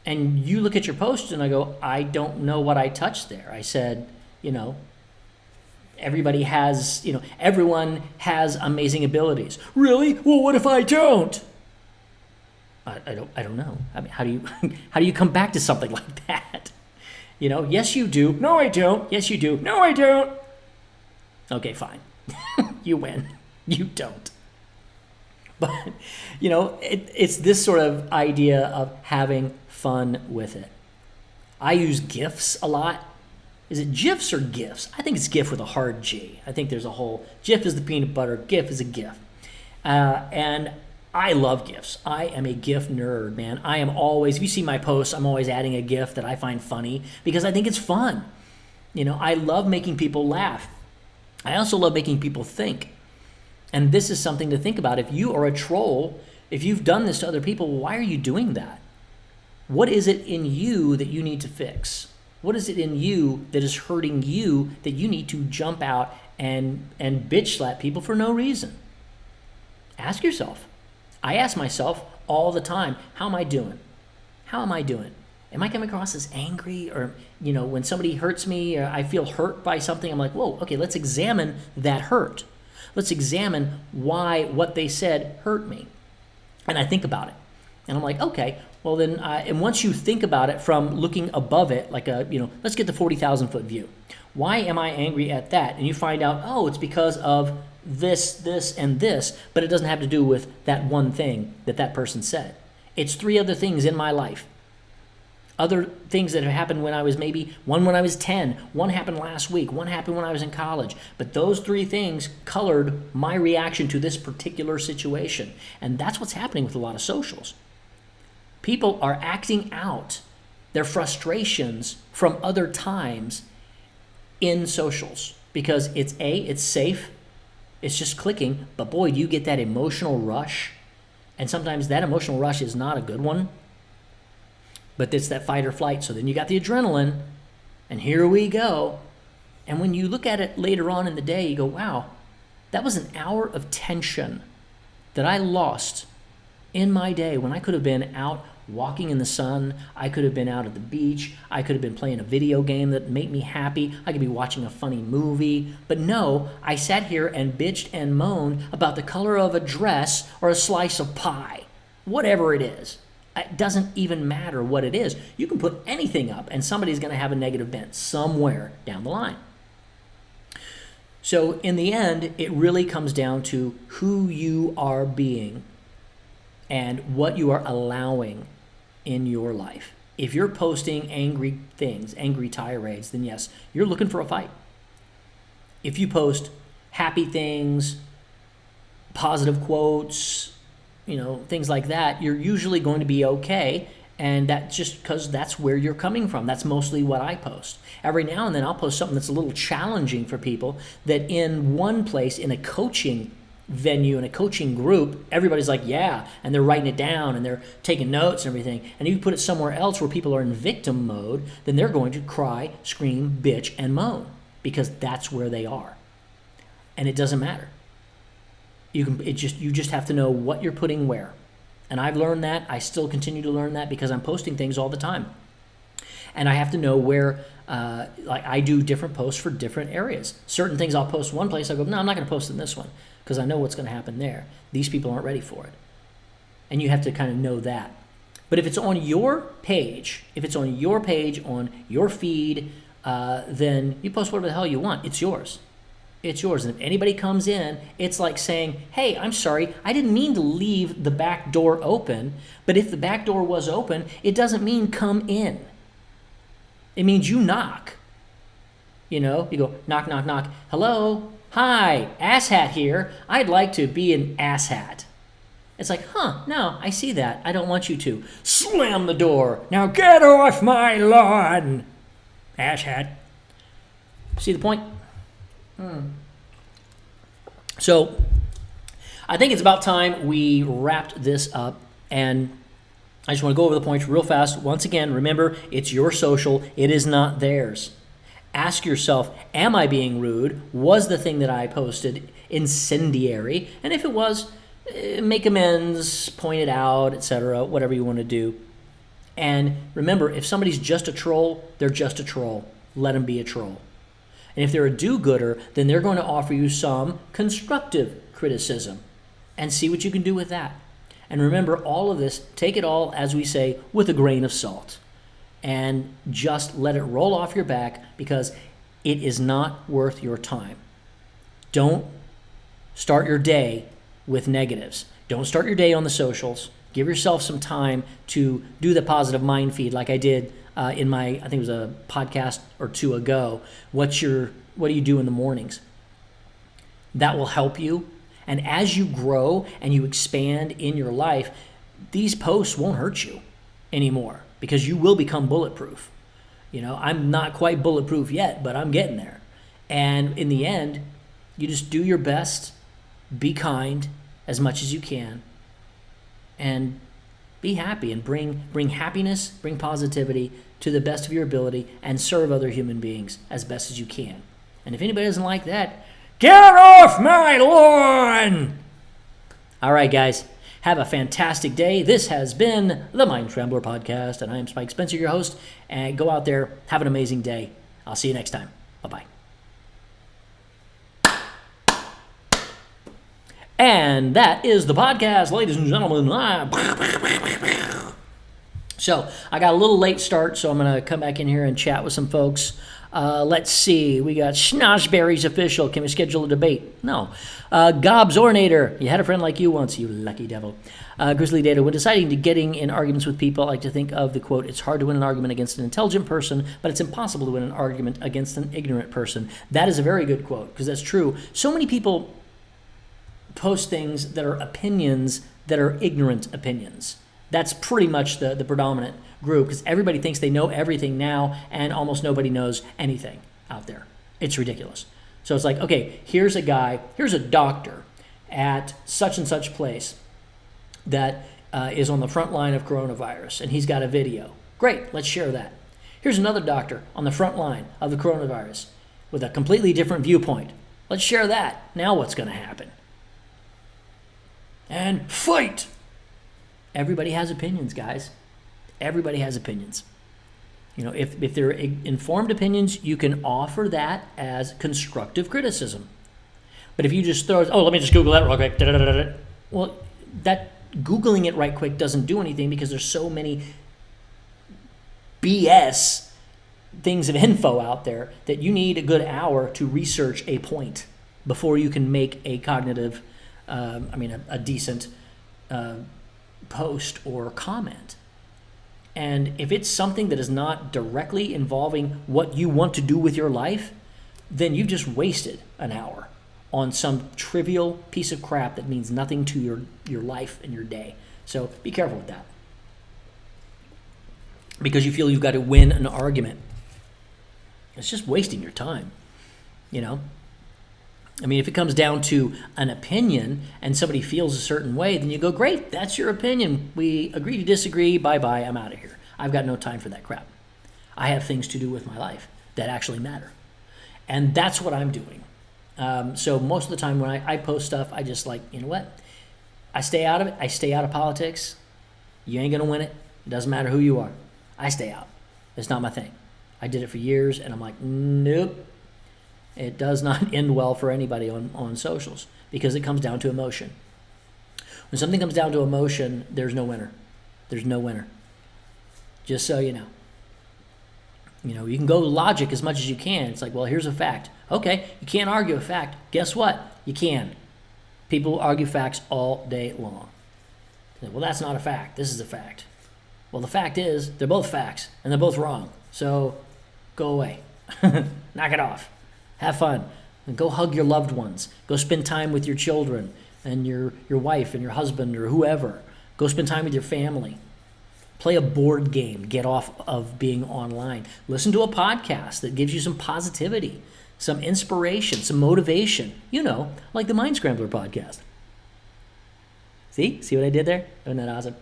And you look at your post and I go, I don't know what I touched there. I said, everybody has, everyone has amazing abilities. Really? Well, what if I don't? I don't know. I mean, how do you come back to something like that? Yes, you do. No, I don't. Yes, you do. No, I don't. Okay, fine. You win. You don't. But, it's this sort of idea of having fun with it. I use GIFs a lot. Is it GIFs or GIFs? I think it's GIF with a hard G. I think there's a whole, GIF is the peanut butter, GIF is a GIF. And I love GIFs. I am a GIF nerd, man. I am always, if you see my posts, I'm always adding a GIF that I find funny because I think it's fun. I love making people laugh. I also love making people think. And this is something to think about. If you are a troll, if you've done this to other people, why are you doing that? What is it in you that you need to fix? What is it in you that is hurting you that you need to jump out and bitch slap people for no reason? Ask yourself. I ask myself all the time, how am I doing? How am I doing? Am I coming across as angry? Or, when somebody hurts me, or I feel hurt by something, I'm like, whoa, okay, let's examine that hurt. Let's examine why what they said hurt me. And I think about it. And I'm like, okay, well then, and once you think about it from looking above it, like let's get the 40,000 foot view. Why am I angry at that? And you find out, oh, it's because of this, and this, but it doesn't have to do with that one thing that person said. It's 3 other things in my life. Other things that have happened when I was one when I was 10, one happened last week, one happened when I was in college. But those 3 things colored my reaction to this particular situation. And that's what's happening with a lot of socials. People are acting out their frustrations from other times in socials because it's safe, it's just clicking, but boy, do you get that emotional rush. And sometimes that emotional rush is not a good one. But it's that fight or flight. So then you got the adrenaline, and here we go. And when you look at it later on in the day, you go, wow, that was an hour of tension that I lost in my day when I could have been out walking in the sun. I could have been out at the beach. I could have been playing a video game that made me happy. I could be watching a funny movie. But no, I sat here and bitched and moaned about the color of a dress or a slice of pie, whatever it is. It doesn't even matter what it is. You can put anything up and somebody's going to have a negative bent somewhere down the line. So in the end, it really comes down to who you are being and what you are allowing in your life. If you're posting angry things, angry tirades, then yes, you're looking for a fight. If you post happy things, positive quotes, things like that, you're usually going to be okay. And that's just because that's where you're coming from. That's mostly what I post. Every now and then I'll post something that's a little challenging for people that in one place, in a coaching venue, in a coaching group, everybody's like, yeah, and they're writing it down and they're taking notes and everything. And if you put it somewhere else where people are in victim mode, then they're going to cry, scream, bitch, and moan because that's where they are. And it doesn't matter. You just have to know what you're putting where. And I've learned that. I still continue to learn that because I'm posting things all the time. And I have to know where, like I do different posts for different areas. Certain things I'll post one place, I'll go, no, I'm not going to post in this one because I know what's going to happen there. These people aren't ready for it. And you have to kind of know that. But if it's on your page, on your feed, then you post whatever the hell you want. It's yours. It's yours. And if anybody comes in, it's like saying, hey, I'm sorry, I didn't mean to leave the back door open. But if the back door was open, it doesn't mean come in. It means you knock. You go knock, knock, knock. Hello? Hi, asshat here. I'd like to be an asshat. It's like, no, I see that. I don't want you to. Slam the door. Now get off my lawn. Asshat. See the point? So I think it's about time we wrapped this up, and I just want to go over the points real fast. Once again, remember, it's your social. It is not theirs. Ask yourself, am I being rude? Was the thing that I posted incendiary? And if it was, make amends, point it out, etc., whatever you want to do. And remember, if somebody's just a troll, they're just a troll. Let them be a troll. And if they're a do-gooder, then they're going to offer you some constructive criticism and see what you can do with that. And remember, all of this, take it all, as we say, with a grain of salt. And just let it roll off your back because it is not worth your time. Don't start your day with negatives. Don't start your day on the socials. Give yourself some time to do the positive mind feed like I did in my, I think it was a podcast or two ago. What do you do in the mornings? That will help you. And as you grow and you expand in your life, these posts won't hurt you anymore because you will become bulletproof. I'm not quite bulletproof yet, but I'm getting there. And in the end, you just do your best, be kind as much as you can, and be happy and bring happiness, bring positivity to the best of your ability, and serve other human beings as best as you can. And if anybody doesn't like that, get off my lawn! All right, guys. Have a fantastic day. This has been the Mind Scrambler Podcast, and I am Spike Spencer, your host. And go out there, have an amazing day. I'll see you next time. Bye-bye. And that is the podcast, ladies and gentlemen. So I got a little late start, so I'm going to come back in here and chat with some folks. Let's see. We got Schnozberry's official. Can we schedule a debate? No. Gobs Ornator. You had a friend like you once, you lucky devil. Grizzly Data. When deciding to getting in arguments with people, I like to think of the quote, it's hard to win an argument against an intelligent person, but it's impossible to win an argument against an ignorant person. That is a very good quote, because that's true. So many people post things that are opinions that are ignorant opinions. That's pretty much the predominant group, because everybody thinks they know everything now, and almost nobody knows anything out there. It's ridiculous. So it's like, okay, here's a doctor at such and such place that is on the front line of coronavirus, and he's got a video. Great, let's share that. Here's another doctor on the front line of the coronavirus with a completely different viewpoint. Let's share that. Now what's going to happen? And fight! Everybody has opinions, guys. Everybody has opinions. If they're informed opinions, you can offer that as constructive criticism. But if you just throw, let me just Google that real quick. Well, that Googling it right quick doesn't do anything because there's so many BS things of info out there that you need a good hour to research a point before you can make a cognitive, a decent post or comment. And if it's something that is not directly involving what you want to do with your life, then you've just wasted an hour on some trivial piece of crap that means nothing to your life and your day. So be careful with that. Because you feel you've got to win an argument. It's just wasting your time, if it comes down to an opinion and somebody feels a certain way, then you go, great, that's your opinion. We agree to disagree. Bye-bye, I'm out of here. I've got no time for that crap. I have things to do with my life that actually matter. And that's what I'm doing. So most of the time when I post stuff, I just you know what? I stay out of it. I stay out of politics. You ain't going to win it. It doesn't matter who you are. I stay out. It's not my thing. I did it for years, and I'm like, nope. It does not end well for anybody on socials because it comes down to emotion. When something comes down to emotion, there's no winner. There's no winner. Just so you know. You can go logic as much as you can. It's like, well, here's a fact. Okay, you can't argue a fact. Guess what? You can. People argue facts all day long. Well, that's not a fact. This is a fact. Well, the fact is, they're both facts, and they're both wrong. So, go away. Knock it off. Have fun. And go hug your loved ones. Go spend time with your children and your wife and your husband or whoever. Go spend time with your family. Play a board game. Get off of being online. Listen to a podcast that gives you some positivity, some inspiration, some motivation. Like the Mind Scrambler podcast. See what I did there? Isn't that awesome?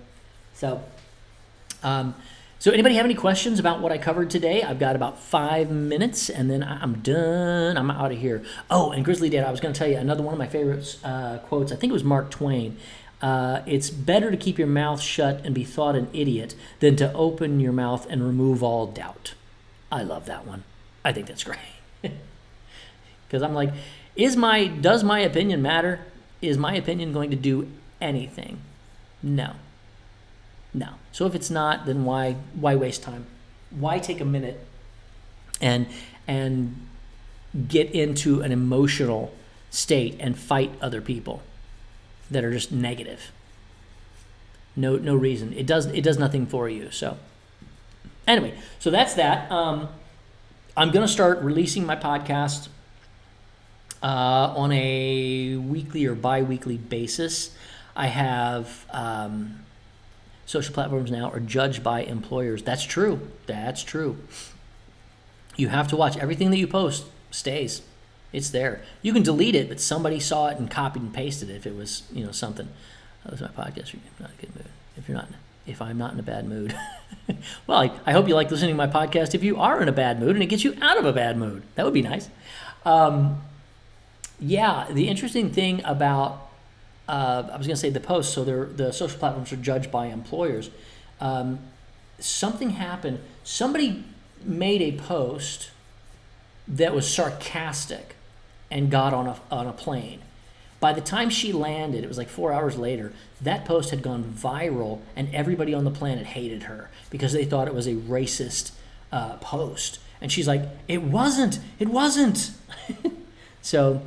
So anybody have any questions about what I covered today? I've got about 5 minutes, and then I'm done. I'm out of here. Oh, and Grizzly Dad, I was going to tell you another one of my favorite quotes. I think it was Mark Twain. It's better to keep your mouth shut and be thought an idiot than to open your mouth and remove all doubt. I love that one. I think that's great. Because I'm like, does my opinion matter? Is my opinion going to do anything? No. So if it's not, then why waste time? Why take a minute and get into an emotional state and fight other people that are just negative? No reason. It does nothing for you. So anyway, so that's that. I'm going to start releasing my podcast On a weekly or bi-weekly basis. I have social platforms now are judged by employers. That's true. That's true. You have to watch everything that you post stays. It's there. You can delete it, but somebody saw it and copied and pasted it if it was, something. Oh, this is my podcast. You're not in a good mood. If I'm not in a bad mood. Well, I hope you like listening to my podcast if you are in a bad mood and it gets you out of a bad mood. That would be nice. Yeah, the interesting thing about, I was going to say the posts, so the social platforms are judged by employers. Something happened. Somebody made a post that was sarcastic and got on a plane. By the time she landed, it was like 4 hours later, that post had gone viral and everybody on the planet hated her because they thought it was a racist post. And she's like, it wasn't. So,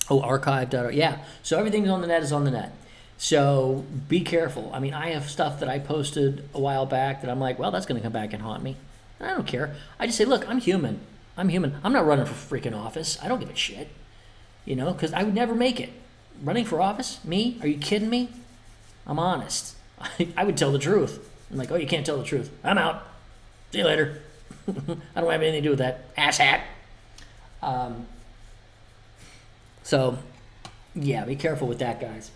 archive.org. Yeah, so everything's on the net is on the net. So be careful. I mean, I have stuff that I posted a while back that I'm like, well, that's going to come back and haunt me. And I don't care. I just say, look, I'm human. I'm not running for freaking office. I don't give a shit. Because I would never make it. Running for office? Me? Are you kidding me? I'm honest. I would tell the truth. I'm like, oh, you can't tell the truth. I'm out. See you later. I don't have anything to do with that. Asshat. So, yeah, be careful with that, guys.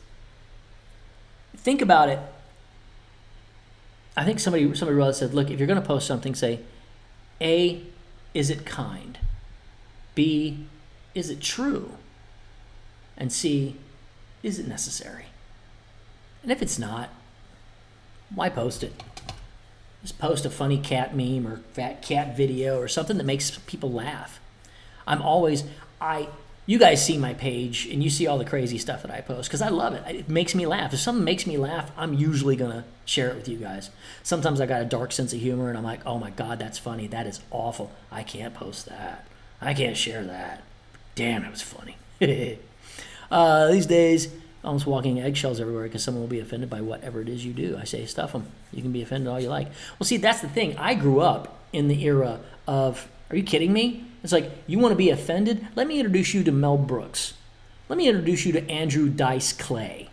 Think about it. I think somebody wrote and said, look, if you're going to post something, say, A, is it kind? B, is it true? And C, is it necessary? And if it's not, why post it? Just post a funny cat meme or fat cat video or something that makes people laugh. You guys see my page and you see all the crazy stuff that I post because I love it. It makes me laugh. If something makes me laugh, I'm usually going to share it with you guys. Sometimes I got a dark sense of humor and I'm like, oh my God, that's funny. That is awful. I can't post that. I can't share that. Damn, it was funny. These days, almost walking eggshells everywhere because someone will be offended by whatever it is you do. I say, stuff them. You can be offended all you like. Well, see, that's the thing. I grew up in the era of, are you kidding me? It's like, you want to be offended? Let me introduce you to Mel Brooks. Let me introduce you to Andrew Dice Clay.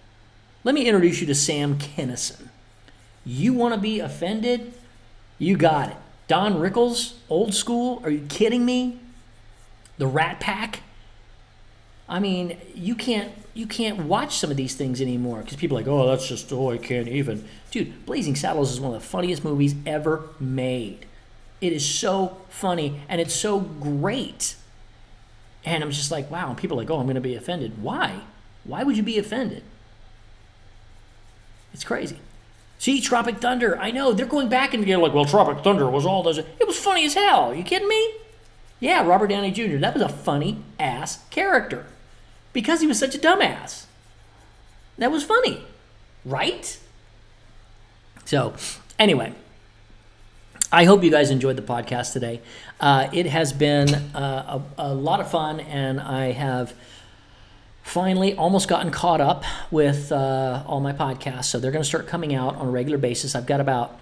Let me introduce you to Sam Kinison. You want to be offended? You got it. Don Rickles, old school? Are you kidding me? The Rat Pack? I mean, you can't watch some of these things anymore because people are like, I can't even. Dude, Blazing Saddles is one of the funniest movies ever made. It is so funny and it's so great. And I'm just like, wow. And people are like, I'm going to be offended. Why? Why would you be offended? It's crazy. See, Tropic Thunder. I know. They're going back and they're like, well, Tropic Thunder was all those. It was funny as hell. Are you kidding me? Yeah, Robert Downey Jr. That was a funny ass character because he was such a dumbass. That was funny. Right? So, anyway. I hope you guys enjoyed the podcast today. It has been a lot of fun, and I have finally almost gotten caught up with all my podcasts. So they're going to start coming out on a regular basis. I've got about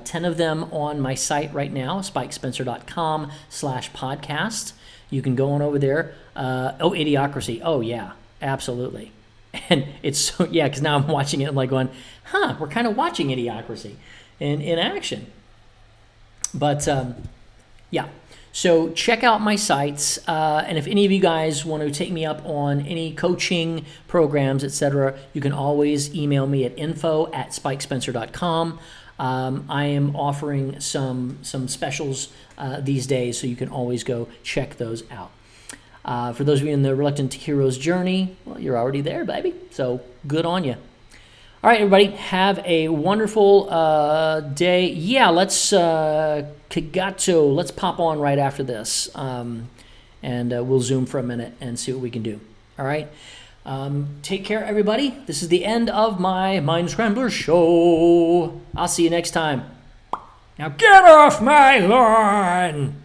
10 of them on my site right now, spikespencer.com/podcast. You can go on over there. Idiocracy. Oh, yeah, absolutely. And it's so, because now I'm watching it. I'm like going, we're kind of watching Idiocracy in action. But, so check out my sites, and if any of you guys want to take me up on any coaching programs, etc., you can always email me at info@spikespencer.com. I am offering some specials these days, so you can always go check those out. For those of you in the Reluctant Heroes journey, well, you're already there, baby, so good on you. All right, everybody, have a wonderful day. Yeah, let's Kagato. Let's pop on right after this, and we'll Zoom for a minute and see what we can do. All right? Take care, everybody. This is the end of my Mind Scrambler show. I'll see you next time. Now get off my lawn!